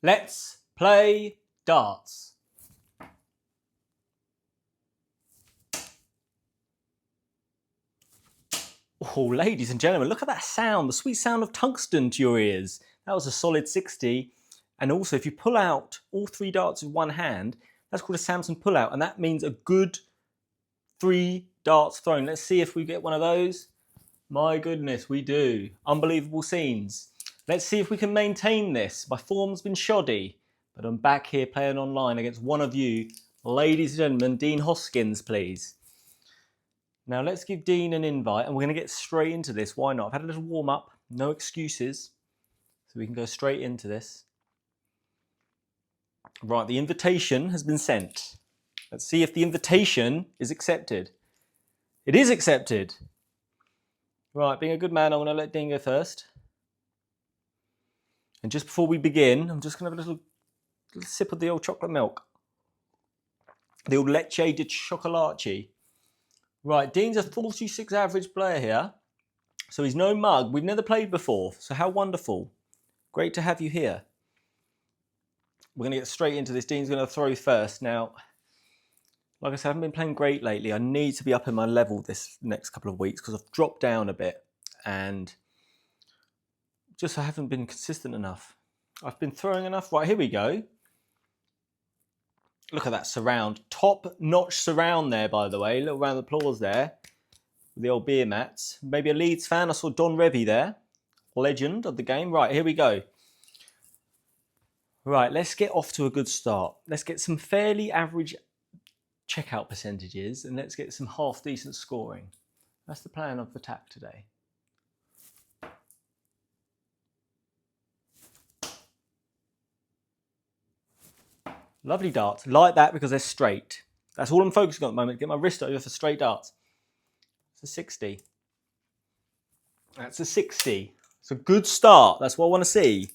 Let's play darts. Oh, ladies and gentlemen, look at that sound, the sweet sound of tungsten to your ears. That was a solid 60. And also, if you pull out all 3 darts with one hand, that's called a Samson pull-out, and that means a good 3 darts thrown. Let's see if we get one of those. My goodness, we do. Unbelievable scenes. Let's see if we can maintain this. My form's been shoddy, but I'm back here playing online against one of you. Ladies and gentlemen, Dean Hoskins, please. Now let's give Dean an invite and we're going to get straight into this. Why not? I've had a little warm up, no excuses. So we can go straight into this. Right, the invitation has been sent. Let's see if the invitation is accepted. It is accepted. Right, being a good man, I'm going to let Dean go first. And just before we begin, I'm just going to have a little sip of the old chocolate milk. The old leche de chocolate. Right, Dean's a 46 average player here. So he's no mug. We've never played before. So how wonderful. Great to have you here. We're going to get straight into this. Dean's going to throw first. Now, like I said, I haven't been playing great lately. I need to be up in my level this next couple of weeks because I've dropped down a bit. And just I haven't been consistent enough. I've been throwing enough. Right, here we go. Look at that surround. Top-notch surround there, by the way. A little round of applause there. With the old beer mats. Maybe a Leeds fan. I saw Don Revie there. Legend of the game. Right, here we go. Right, let's get off to a good start. Let's get some fairly average checkout percentages and let's get some half-decent scoring. That's the plan of attack today. Lovely darts. Like that because they're straight. That's all I'm focusing on at the moment. Get my wrist over for straight darts. It's a 60. That's a 60. It's a good start. That's what I want to see.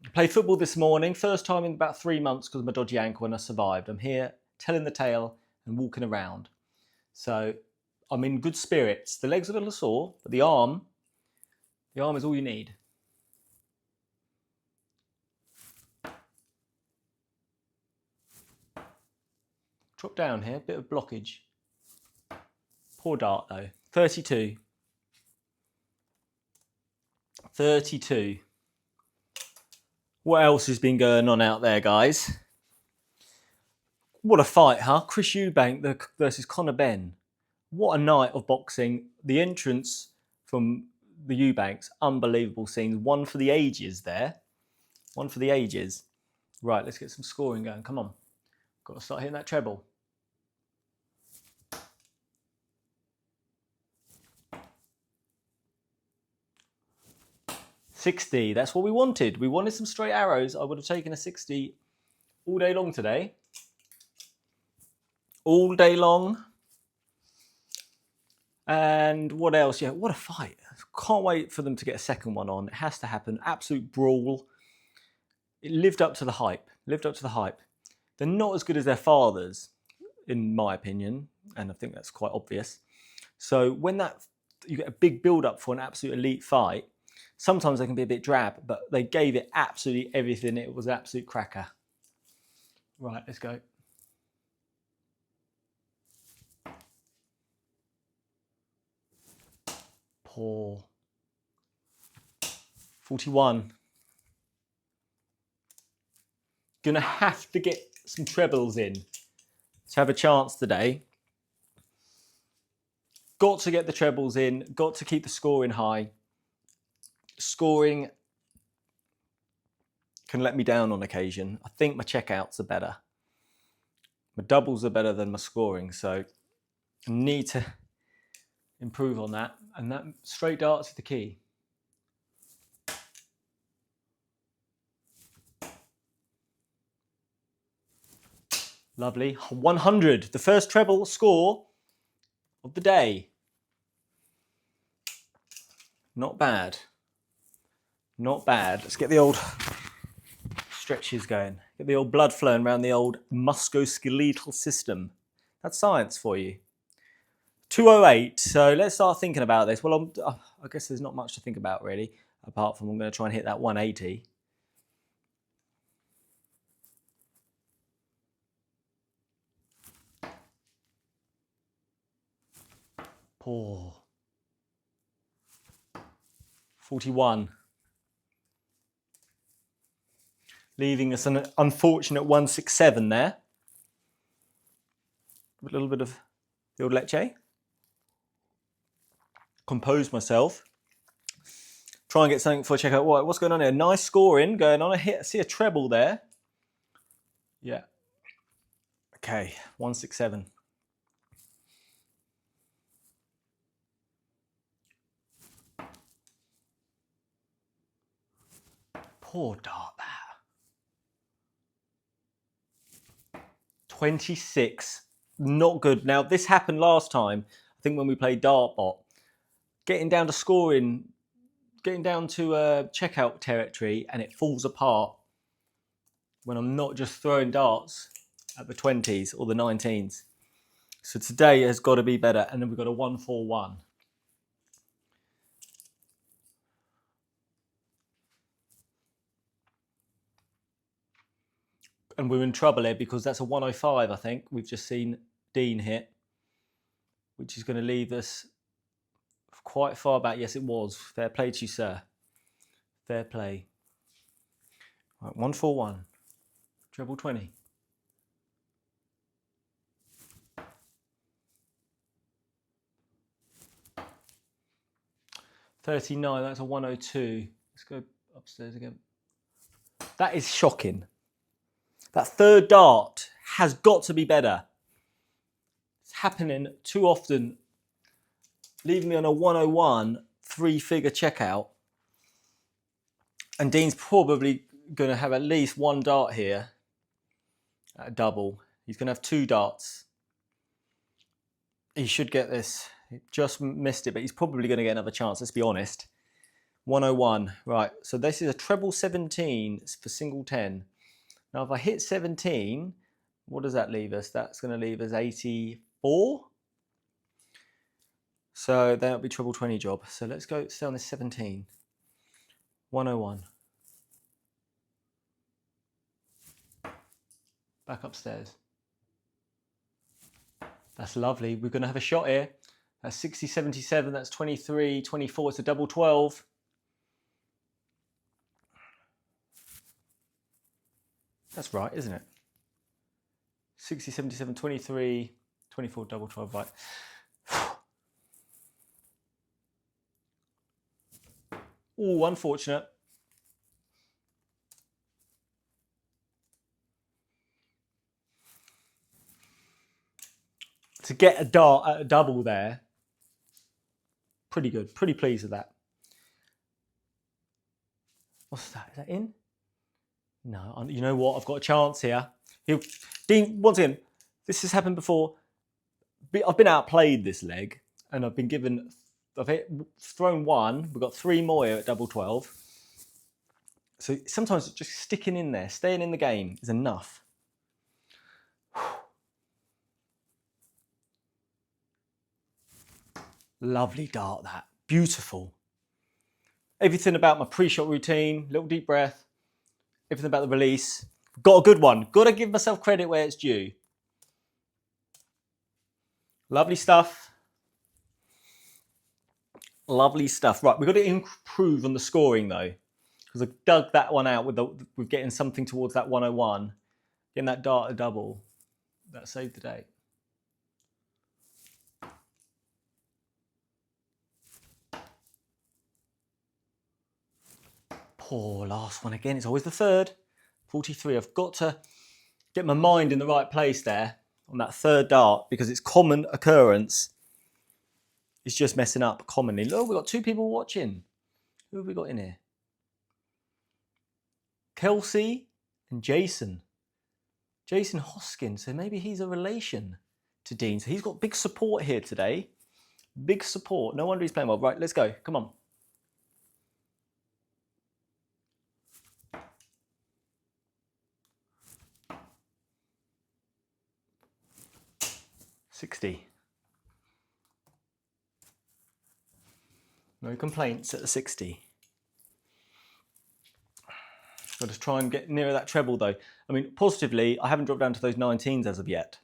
I played football this morning. First time in about 3 months because of my dodgy ankle and I survived. I'm here telling the tale and walking around. So I'm in good spirits. The legs are a little sore, but the arm is all you need. Drop down here, bit of blockage. Poor dart though. 32. 32. What else has been going on out there, guys? What a fight, huh? Chris Eubank versus Conor Benn. What a night of boxing. The entrance from the Eubanks, unbelievable scenes. One for the ages there. One for the ages. Right, let's get some scoring going. Come on. Got to start hitting that treble. $60, that's what we wanted. We wanted some straight arrows. I would have taken a 60 all day long today. All day long. And what else? Yeah, what a fight. Can't wait for them to get a second one on. It has to happen. Absolute brawl. It lived up to the hype. Lived up to the hype. They're not as good as their fathers, in my opinion. And I think that's quite obvious. So when you get a big build-up for an absolute elite fight, sometimes they can be a bit drab, but they gave it absolutely everything. It was an absolute cracker. Right, let's go. Poor. 41. Gonna have to get some trebles in to have a chance today. Got to get the trebles in. Got to keep the scoring high. Scoring can let me down on occasion. I think my checkouts are better. My doubles are better than my scoring, so I need to improve on that. And that straight darts is the key. Lovely. 100, the first treble score of the day. Not bad. Not bad. Let's get the old stretches going. Get the old blood flowing around the old musculoskeletal system. That's science for you. 208. So let's start thinking about this. Well, I guess there's not much to think about really, apart from I'm going to try and hit that 180. Poor. 41. Leaving us an unfortunate 167 there. A little bit of the old leche. Compose myself. Try and get something before I check out what's going on here. Nice scoring going on. I see a treble there. Yeah. Okay, 167. Poor dart that. 26. Not good. Now, this happened last time, I think when we played Dartbot. Getting down to scoring, getting down to checkout territory, and it falls apart when I'm not just throwing darts at the 20s or the 19s. So today has got to be better. And then we've got a 141. And we're in trouble here because that's a 105, I think. We've just seen Dean hit, which is going to leave us quite far back. Yes, it was. Fair play to you, sir. Fair play. Right, 141. Treble 20. 39, that's a 102. Let's go upstairs again. That is shocking. That third dart has got to be better. It's happening too often, leaving me on a 101 three-figure checkout. And Dean's probably going to have at least one dart here at a double. He's going to have two darts. He should get this. He just missed it, but he's probably going to get another chance, let's be honest. 101. Right, so this is a treble 17 for single 10. Now, if I hit 17, what does that leave us? That's going to leave us 84. So that'll be treble 20 job. So let's go stay on this 17. 101. Back upstairs. That's lovely. We're going to have a shot here. That's 60, 77. That's 23, 24. It's a double 12. That's right, isn't it? 60, 77, 23, 24, double 12, right. Oh, unfortunate. To get a dart at a double there, pretty good. Pretty pleased with that. What's that? Is that in? No, you know what? I've got a chance here. Dean, once again, this has happened before. I've been outplayed this leg, and I've thrown one. We've got three more here at double 12. So sometimes just sticking in there, staying in the game is enough. Lovely dart, that. Beautiful. Everything about my pre-shot routine, little deep breath, everything about the release. Got a good one. Got to give myself credit where it's due. Lovely stuff. Lovely stuff. Right, we've got to improve on the scoring though, because I dug that one out with getting something towards that 101, getting that dart a double. That saved the day. Poor last one again. It's always the third. 43. I've got to get my mind in the right place there on that third dart because it's common occurrence. It's just messing up commonly. Look, we've got two people watching. Who have we got in here? Kelsey and Jason. Jason Hoskins. So maybe he's a relation to Dean. So he's got big support here today. Big support. No wonder he's playing well. Right, let's go. Come on. $60. No complaints at the 60. Got to try and get nearer that treble though. I mean, positively, I haven't dropped down to those 19s as of yet,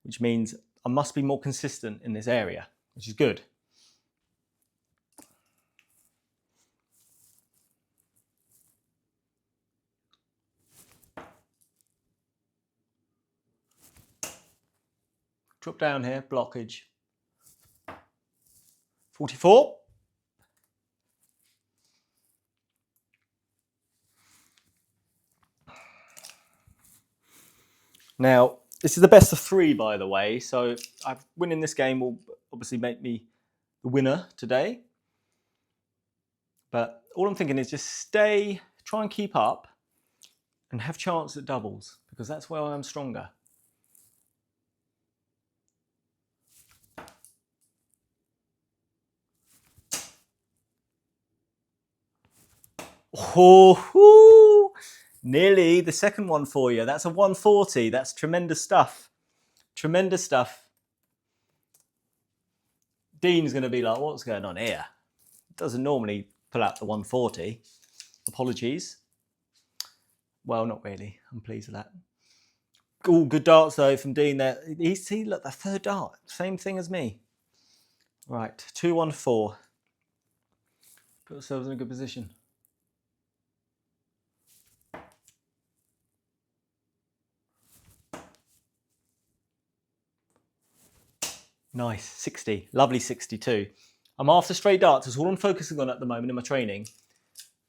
which means I must be more consistent in this area, which is good. Drop down here, blockage. 44. Now, this is the best of 3, by the way, so winning this game will obviously make me the winner today. But all I'm thinking is just try and keep up and have chance at doubles, because that's where I am stronger. Oh, nearly the second one for you. That's a 140. That's tremendous stuff. Tremendous stuff. Dean's going to be like, what's going on here? Doesn't normally pull out the 140. Apologies. Well, not really. I'm pleased with that. All good darts though from Dean there. See, look, the third dart. Same thing as me. Right, 2-1-4. Put ourselves in a good position. Nice, 60. Lovely 62. I'm after straight darts. That's all I'm focusing on at the moment in my training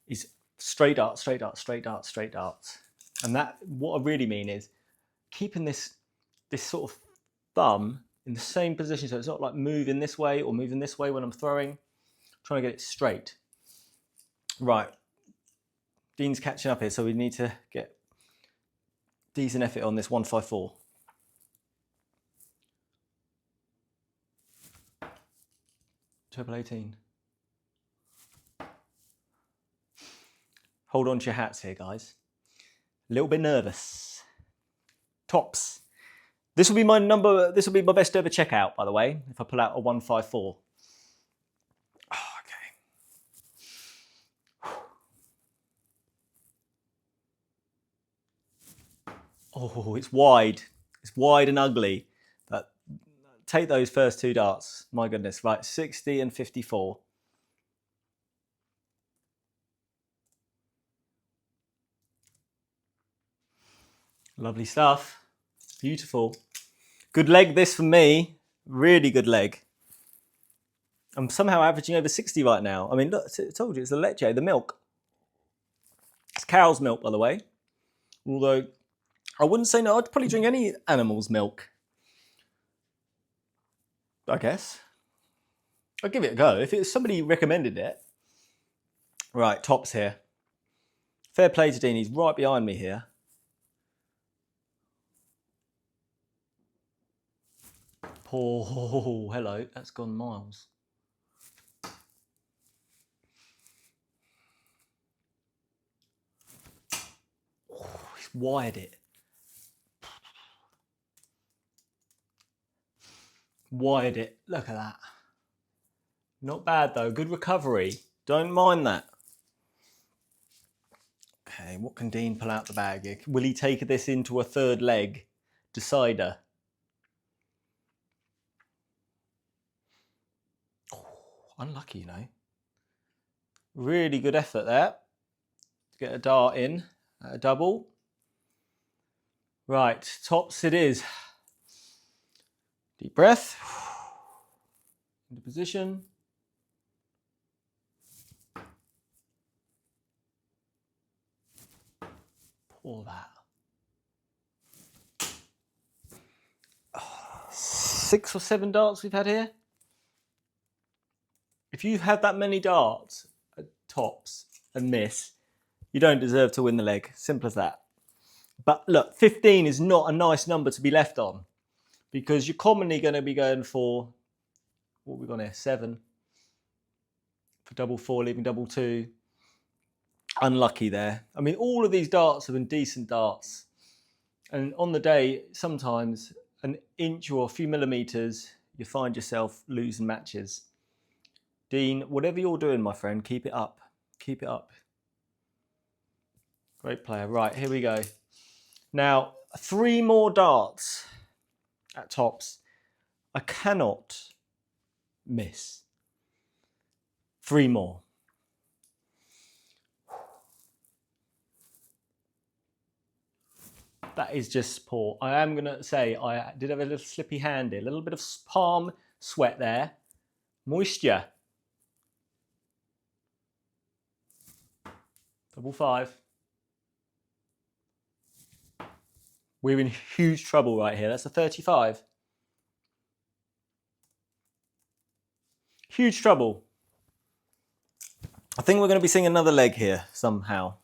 is straight darts, straight darts, straight darts, straight darts. And that, what I really mean is keeping this sort of thumb in the same position, so it's not like moving this way or moving this way when I'm throwing. I'm trying to get it straight. Right. Dean's catching up here, so we need to get decent effort on this 154. Treble 18. Hold on to your hats here, guys. A little bit nervous. Tops. This will be my number. This will be my best ever checkout, by the way. If I pull out a 154. Oh, okay. Oh, it's wide. It's wide and ugly. But take those first 2 darts. My goodness. Right, 60 and 54. Lovely stuff. Beautiful. Good leg this for me. Really good leg. I'm somehow averaging over 60 right now. I mean, look, I told you, it's the leche, the milk. It's cow's milk, by the way. Although, I wouldn't say no. I'd probably drink any animal's milk. I guess. I'll give it a go. If it's somebody recommended it. Right, tops here. Fair play to Dean. He's right behind me here. Oh, hello. That's gone miles. Oh, he's wired it. Wired it. Look at that. Not bad though. Good recovery. Don't mind that. Okay, what can Dean pull out the bag here? Will he take this into a third leg decider? Oh, unlucky, you know. Really good effort there. Get a dart in, a double. Right, tops it is. Deep breath. Into position. Pour that. 6 or 7 darts we've had here. If you've had that many darts at tops and miss, you don't deserve to win the leg. Simple as that. But look, 15 is not a nice number to be left on, because you're commonly going to be going for, what have we got here, 7 for double 4, leaving double 2. Unlucky there. I mean, all of these darts have been decent darts. And on the day, sometimes an inch or a few millimeters, you find yourself losing matches. Dean, whatever you're doing, my friend, keep it up. Keep it up. Great player. Right, here we go. Now, 3 more darts at tops. I cannot miss. 3 more. That is just poor. I am going to say I did have a little slippy hand here. A little bit of palm sweat there. Moisture. Double 5. We're in huge trouble right here. That's a 35. Huge trouble. I think we're going to be seeing another leg here somehow.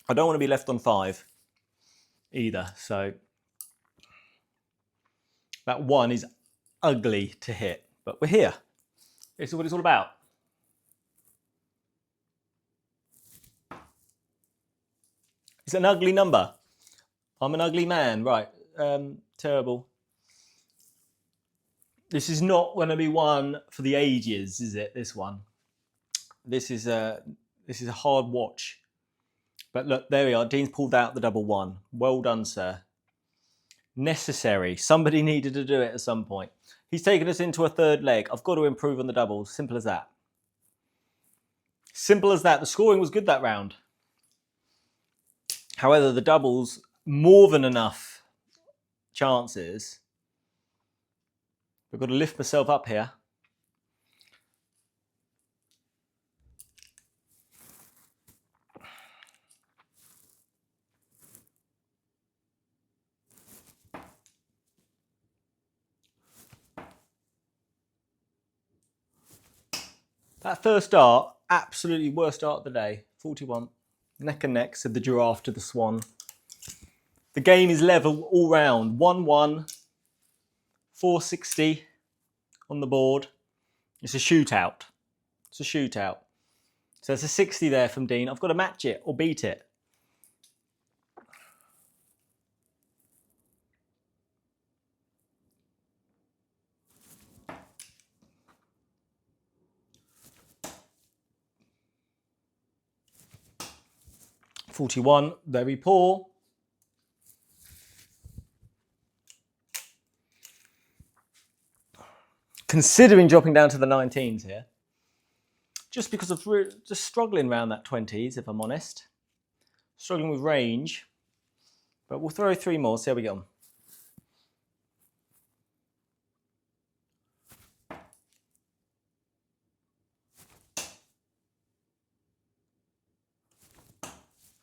I don't want to be left on 5 either. So that 1 is ugly to hit, but we're here. This is what it's all about. It's an ugly number. I'm an ugly man, right? Terrible. This is not going to be one for the ages, is it? This one. This is a hard watch. But look, there we are. Dean's pulled out the double 1. Well done, sir. Necessary. Somebody needed to do it at some point. He's taken us into a 3rd leg. I've got to improve on the doubles. Simple as that. Simple as that. The scoring was good that round. However, the doubles, more than enough chances. I've got to lift myself up here. That first dart, absolutely worst dart of the day. 41. Neck and neck, said the giraffe to the swan. The game is level all round. 1-1. 460 on the board. It's a shootout. It's a shootout. So there's a 60 there from Dean. I've got to match it or beat it. .41, very poor. Considering dropping down to the 19s here. Just because of just struggling around that 20s, if I'm honest. Struggling with range. But we'll throw 3 more, see how we get on.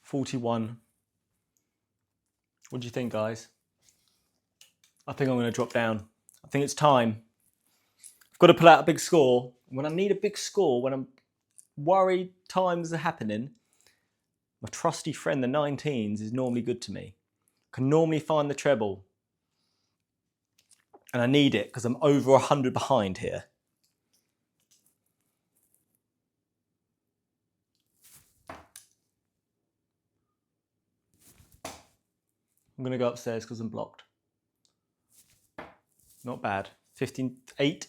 .41. What do you think, guys? I think I'm going to drop down. I think it's time. I've got to pull out a big score. When I need a big score, when I'm worried times are happening, my trusty friend, the 19s, is normally good to me. I can normally find the treble. And I need it because I'm over 100 behind here. I'm going to go upstairs because I'm blocked. Not bad. 15-8. It's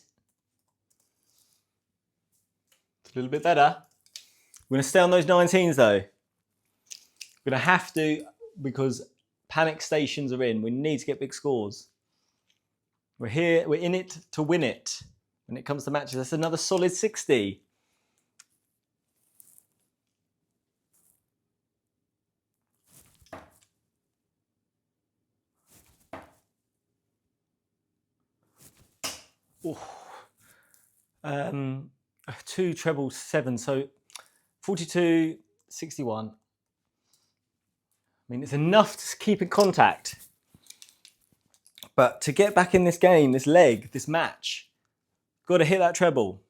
a little bit better. We're going to stay on those 19s though. We're going to have to, because panic stations are in. We need to get big scores. We're here. We're in it to win it. When it comes to matches, that's another solid 60. Oh. 2 treble 7, so 42, 61. I mean, it's enough to keep in contact. But to get back in this game, this leg, this match, got to hit that treble.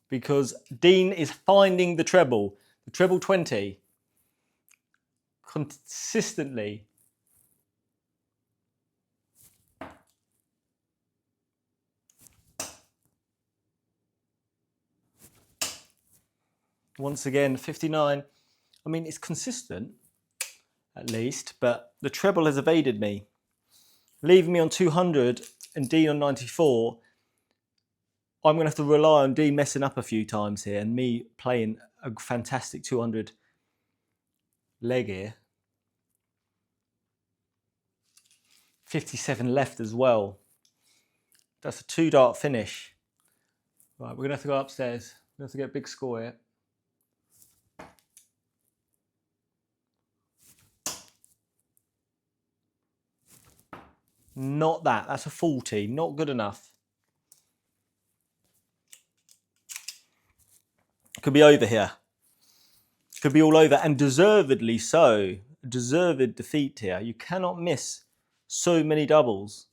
Because Dean is finding the treble 20, consistently. Once again, 59. I mean, it's consistent, at least, but the treble has evaded me, leaving me on 200 and Dean on 94. I'm going to have to rely on Dean messing up a few times here and me playing a fantastic 200 leg here. 57 left as well. That's a 2-dart finish. Right, we're going to have to go upstairs. We're going to have to get a big score here. Not that. That's a 40. Not good enough. Could be over here. Could be all over, and deservedly so. Deserved defeat here. You cannot miss so many doubles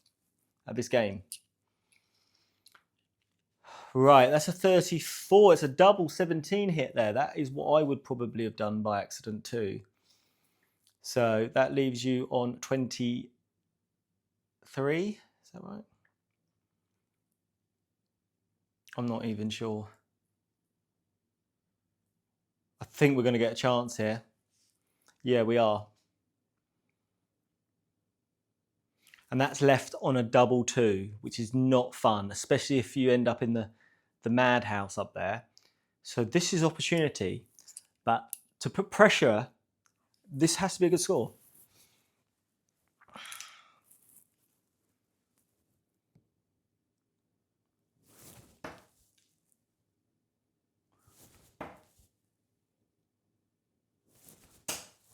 at this game. Right, that's a 34. It's a double 17 hit there. That is what I would probably have done by accident too. So that leaves you on 23. Is that right? I'm not even sure. I think we're going to get a chance here. Yeah, we are. And that's left on a double 2, which is not fun, especially if you end up in the madhouse up there. So this is opportunity, but to put pressure, this has to be a good score.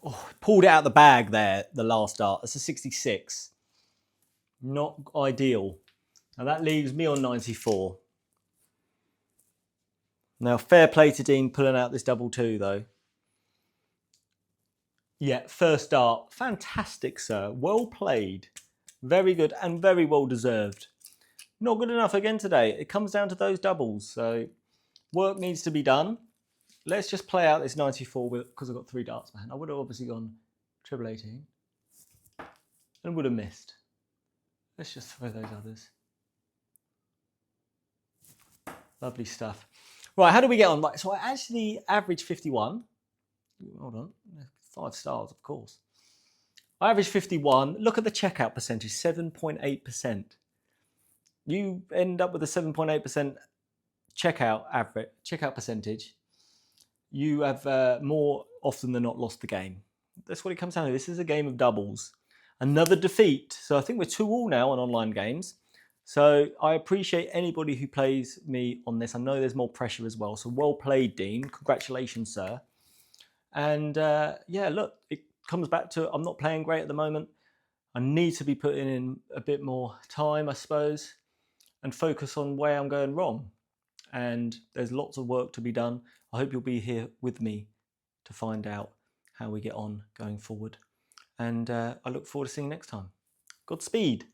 Oh, pulled it out of the bag there, the last dart. That's a 66. Not ideal. Now that leaves me on 94. Now, fair play to Dean pulling out this double 2, though. Yeah, first dart. Fantastic, sir. Well played. Very good and very well deserved. Not good enough again today. It comes down to those doubles. So work needs to be done. Let's just play out this 94 because I've got 3 darts in my hand. I would have obviously gone triple 18 and would have missed. Let's just throw those others. Lovely stuff. Right, how do we get on? Right, so I actually averaged 51. Hold on, 5 stars, of course. I averaged 51. Look at the checkout percentage, 7.8%. You end up with a 7.8% checkout percentage. You have more often than not lost the game. That's what it comes down to. This is a game of doubles. Another defeat. So I think we're 2-2 now on online games. So I appreciate anybody who plays me on this. I know there's more pressure as well. So well played, Dean. Congratulations, sir. And yeah, look, it comes back to I'm not playing great at the moment. I need to be putting in a bit more time, I suppose, and focus on where I'm going wrong. And there's lots of work to be done. I hope you'll be here with me to find out how we get on going forward. And I look forward to seeing you next time. Godspeed.